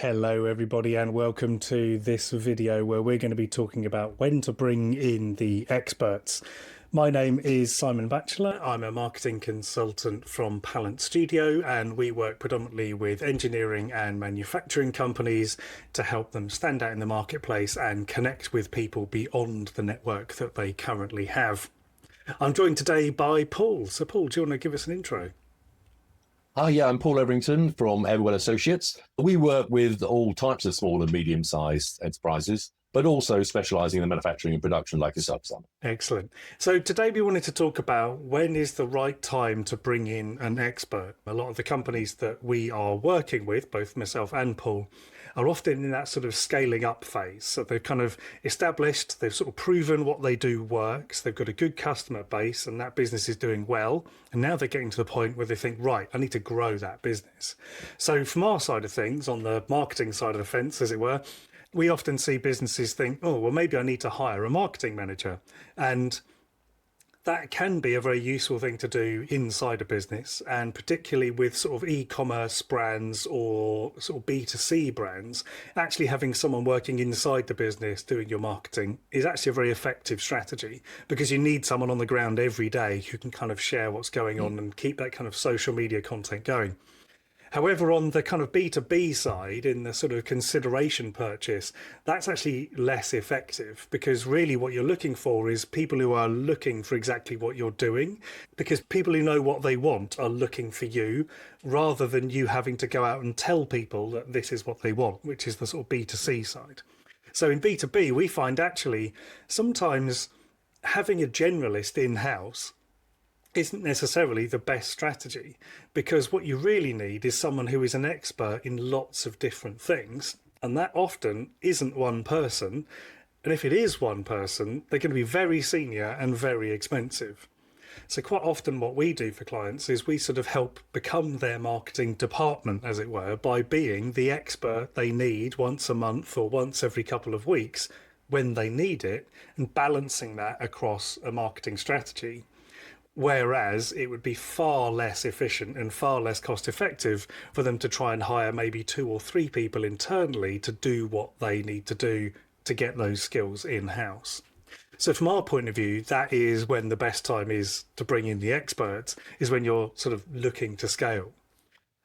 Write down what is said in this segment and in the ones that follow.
Hello everybody and welcome to this video where we're going to be talking about when to bring in the experts. My name is Simon Batchelar. I'm a marketing consultant from Pallant Studio and we work predominantly with engineering and manufacturing companies to help them stand out in the marketplace and connect with people beyond the network that they currently have. I'm joined today by Paul. So Paul, do you want to give us an intro? Hi, yeah, I'm Paul Everington from Everwell Associates. We work with all types of small and medium-sized enterprises, but also specialising in the manufacturing and production like yourself, Simon. Excellent. So today we wanted to talk about when is the right time to bring in an expert. A lot of the companies that we are working with, both myself and Paul, are often in that sort of scaling up phase. So they've kind of established, they've sort of proven what they do works, they've got a good customer base and that business is doing well. And now they're getting to the point where they think, right, I need to grow that business. So from our side of things, on the marketing side of the fence, as it were, we often see businesses think, oh, well, maybe I need to hire a marketing manager. And that can be a very useful thing to do inside a business, and particularly with sort of e-commerce brands or sort of B2C brands, actually having someone working inside the business doing your marketing is actually a very effective strategy because you need someone on the ground every day who can kind of share what's going on and keep that kind of social media content going. However, on the kind of B2B side, in the sort of consideration purchase, that's actually less effective because really what you're looking for is people who are looking for exactly what you're doing, because people who know what they want are looking for you rather than you having to go out and tell people that this is what they want, which is the sort of B2C side. So in B2B, we find actually sometimes having a generalist in-house isn't necessarily the best strategy, because what you really need is someone who is an expert in lots of different things, and that often isn't one person. And if it is one person, they're going to be very senior and very expensive. So quite often what we do for clients is we sort of help become their marketing department, as it were, by being the expert they need once a month or once every couple of weeks when they need it, and balancing that across a marketing strategy. Whereas it would be far less efficient and far less cost effective for them to try and hire maybe 2 or 3 people internally to do what they need to do to get those skills in-house. So from our point of view, that is when the best time is to bring in the experts, is when you're sort of looking to scale.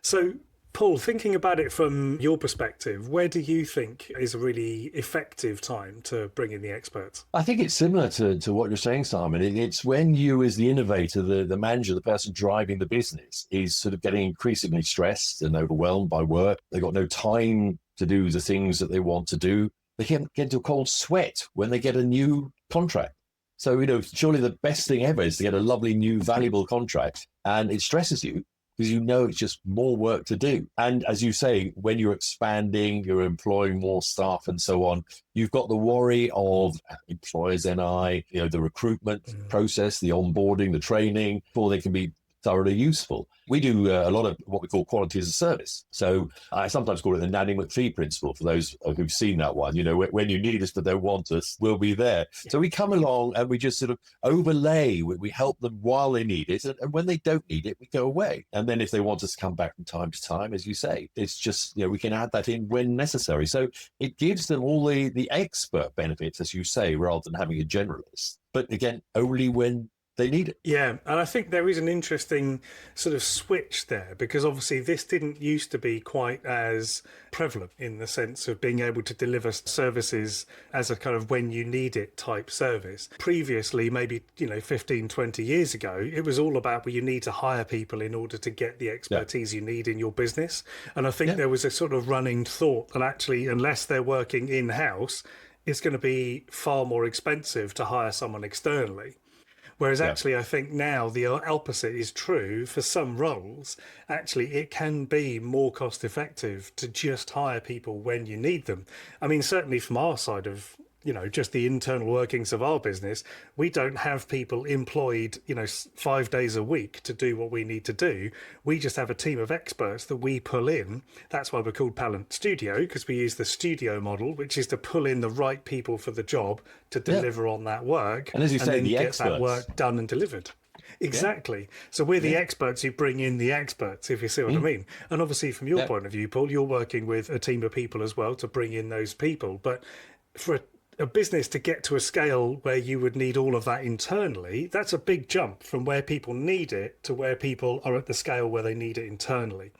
So Paul, thinking about it from your perspective, where do you think is a really effective time to bring in the experts? I think it's similar to what you're saying, Simon. It's when you, as the innovator, the manager, the person driving the business, is sort of getting increasingly stressed and overwhelmed by work. They've got no time to do the things that they want to do. They can get into a cold sweat when they get a new contract. So, surely the best thing ever is to get a lovely, new, valuable contract, and it stresses you because you know it's just more work to do. And as you say, when you're expanding, you're employing more staff and so on, you've got the worry of employers NI, the recruitment process, the onboarding, the training, before they can be thoroughly useful. We do a lot of what we call quality as a service. So I sometimes call it the Nanny McPhee principle for those who've seen that one. When you need us but don't want us, we'll be there. So we come along and we just sort of overlay, we help them while they need it. And when they don't need it, we go away. And then if they want us to come back from time to time, as you say, it's just, we can add that in when necessary. So it gives them all the expert benefits, as you say, rather than having a generalist. But again, only when they need it. Yeah, and I think there is an interesting sort of switch there, because obviously this didn't used to be quite as prevalent in the sense of being able to deliver services as a kind of when you need it type service. Previously, maybe 15, 20 years ago, it was all about where you need to hire people in order to get the expertise you need in your business. And I think there was a sort of running thought that actually, unless they're working in-house, it's going to be far more expensive to hire someone externally. Whereas actually, I think now the opposite is true for some roles. Actually, it can be more cost effective to just hire people when you need them. I mean, certainly from our side of just the internal workings of our business, we don't have people employed, 5 days a week to do what we need to do. We just have a team of experts that we pull in. That's why we're called Pallant Studio, because we use the studio model, which is to pull in the right people for the job to deliver on that work, and as you say, then the get experts, that work done and delivered. Exactly. So we're the experts who bring in the experts, if you see what I mean. And obviously, from your point of view, Paul, you're working with a team of people as well to bring in those people. But for a business to get to a scale where you would need all of that internally, that's a big jump from where people need it to where people are at the scale where they need it internally.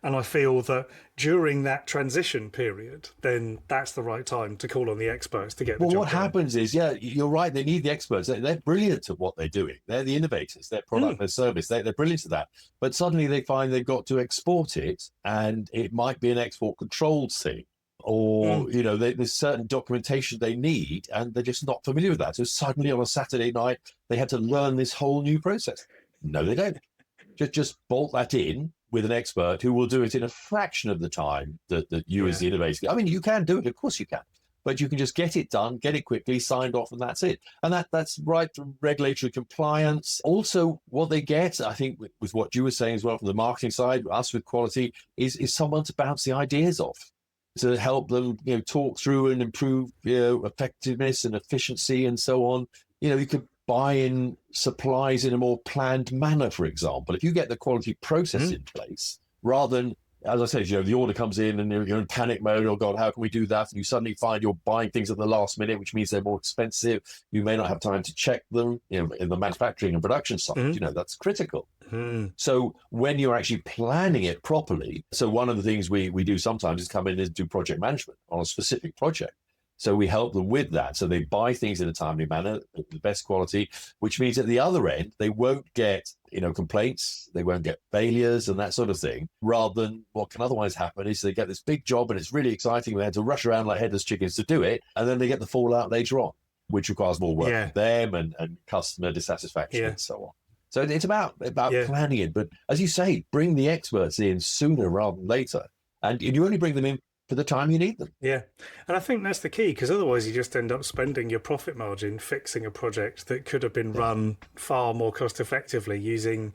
And I feel that during that transition period, then that's the right time to call on the experts to get the job Well, what done. happens is, you're right. They need the experts. They're brilliant at what they're doing. They're the innovators. Their product, their service. They're brilliant at that. But suddenly they find they've got to export it, and it might be an export controlled thing, or there's certain documentation they need, and they're just not familiar with that. So suddenly on a Saturday night, they had to learn this whole new process. No, they don't. Just bolt that in with an expert who will do it in a fraction of the time that you as the innovator. I mean, you can do it, of course you can, but you can just get it done, get it quickly, signed off, and that's it. And that's right from regulatory compliance. Also, what they get, I think, with what you were saying as well from the marketing side, us with quality, is someone to bounce the ideas off, to help them, talk through and improve, effectiveness and efficiency and so on. You could buy in supplies in a more planned manner, for example. If you get the quality process in place, rather than, as I said, the order comes in and you're in panic mode, oh God, how can we do that? And you suddenly find you're buying things at the last minute, which means they're more expensive. You may not have time to check them, in the manufacturing and production side, that's critical. So when you're actually planning it properly, so one of the things we do sometimes is come in and do project management on a specific project. So we help them with that. So they buy things in a timely manner, the best quality, which means at the other end, they won't get, complaints, they won't get failures and that sort of thing. Rather than what can otherwise happen is they get this big job and it's really exciting. They had to rush around like headless chickens to do it. And then they get the fallout later on, which requires more work for them and customer dissatisfaction and so on. So it's about planning it. But as you say, bring the experts in sooner rather than later. And you only bring them in for the time you need them. Yeah. And I think that's the key, because otherwise you just end up spending your profit margin fixing a project that could have been run far more cost effectively using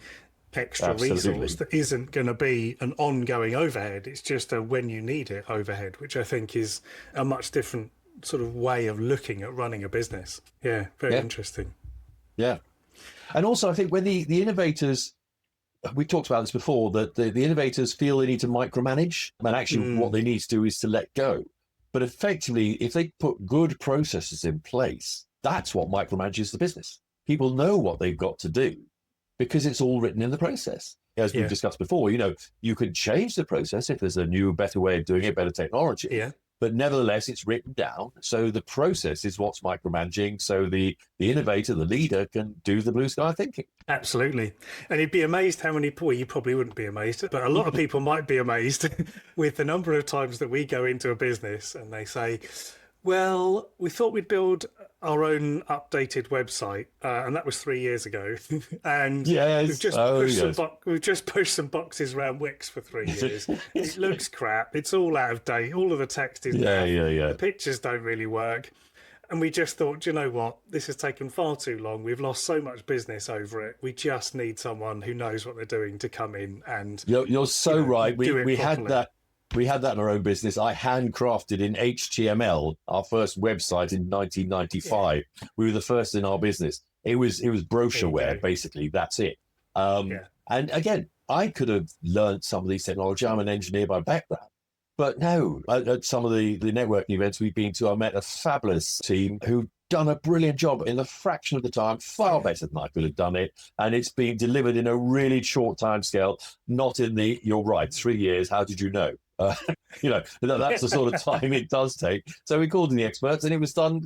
extra resource that isn't going to be an ongoing overhead. It's just a when you need it overhead, which I think is a much different sort of way of looking at running a business. Yeah, very interesting. Yeah. And also I think when the innovators, we talked about this before, that the innovators feel they need to micromanage, and actually what they need to do is to let go. But effectively, if they put good processes in place, that's what micromanages the business. People know what they've got to do because it's all written in the process. As we've discussed before, you can change the process if there's a new, better way of doing it, better technology. Yeah. But nevertheless, it's written down. So the process is what's micromanaging. So the innovator, the leader, can do the blue sky thinking. Absolutely. And you'd be amazed how many, well, you probably wouldn't be amazed, but a lot of people might be amazed with the number of times that we go into a business and they say, well, we thought we'd build our own updated website, and that was 3 years ago. And we've just pushed some boxes around Wix for 3 years. It looks crap. It's all out of date. All of the text is The pictures don't really work. And we just thought, you know what? This has taken far too long. We've lost so much business over it. We just need someone who knows what they're doing to come in and you're so right. We had that. We had that in our own business. I handcrafted in HTML our first website in 1995. We were the first in our business. It was brochureware, basically. That's it. And again, I could have learned some of these technology. I'm an engineer by background. But no, at some of the networking events we've been to, I met a fabulous team who've done a brilliant job in a fraction of the time, far better than I could have done it. And it's been delivered in a really short time scale, not in the, you're right, 3 years, how did you know? That's the sort of time it does take. So we called in the experts and it was done,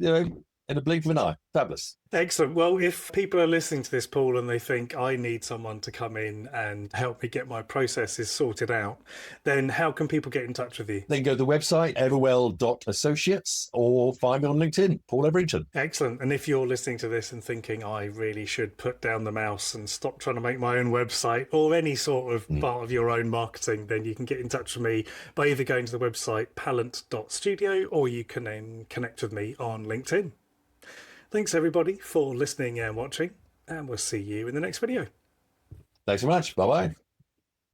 in a blink of an eye. Fabulous. Excellent. Well, if people are listening to this, Paul, and they think I need someone to come in and help me get my processes sorted out, then how can people get in touch with you? They can go to the website, everwell.associates, or find me on LinkedIn, Paul Everington. Excellent. And if you're listening to this and thinking I really should put down the mouse and stop trying to make my own website or any sort of part of your own marketing, then you can get in touch with me by either going to the website pallant.studio or you can then connect with me on LinkedIn. Thanks, everybody, for listening and watching, and we'll see you in the next video. Thanks so much. Bye-bye.